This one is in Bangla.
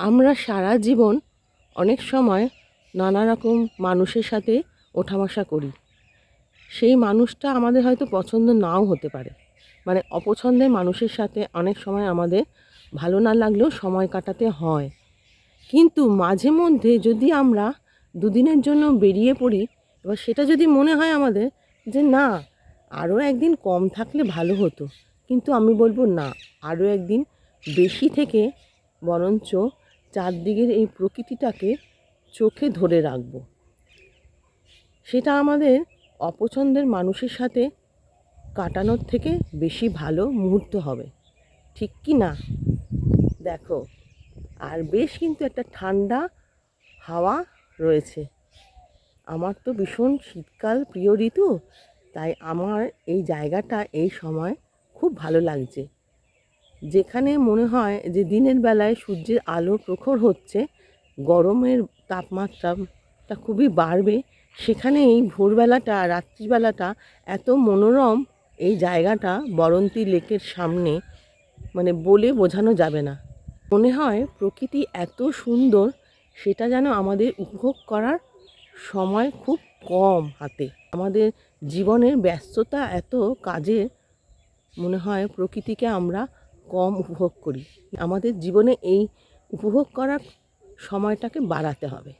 আমরা সারা জীবন অনেক সময় নানা রকম মানুষের সাথে ওঠাবসা করি। সেই মানুষটা আমাদের হয়তো পছন্দ নাও হতে পারে, মানে অপছন্দের মানুষের সাথে অনেক সময় আমাদের ভালো না লাগলেও সময় কাটাতে হয়। কিন্তু মাঝে মধ্যে যদি আমরা দুদিনের জন্য বেরিয়ে পড়ি, এবার সেটা যদি মনে হয় আমাদের যে না, আরও একদিন কম থাকলে ভালো হতো, কিন্তু আমি বলবো না, আরও একদিন বেশি থেকে বরঞ্চ চারদিকের এই প্রকৃতিটাকে চোখে ধরে রাখবো। সেটা আমাদের অপছন্দের মানুষের সাথে কাটানোর থেকে বেশি ভালো মুহূর্ত হবে, ঠিক কি না? দেখো, আর বেশ কিন্তু একটা ঠান্ডা হাওয়া রয়েছে। আমার তো ভীষণ শীতকাল প্রিয় ঋতু, তাই আমার এই জায়গাটা এই সময় খুব ভালো লাগছে। যেখানে মনে হয় যে দিনের বেলায় সূর্যের আলো প্রখর হচ্ছে, গরমের তাপমাত্রাটা খুবই বাড়বে, সেখানে এই ভোরবেলাটা রাত্রিবেলাটা এত মনোরম এই জায়গাটা বরন্তী লেকের সামনে, মানে বলে বোঝানো যাবে না। মনে হয় প্রকৃতি এত সুন্দর, সেটা যেন আমাদের উপভোগ করার সময় খুব কম হাতে। আমাদের জীবনের ব্যস্ততা এত কাজে, মনে হয় প্রকৃতিকে আমরা কম উপভোগ করি। আমাদের জীবনে এই উপভোগ করার সময়টাকে বাড়াতে হবে।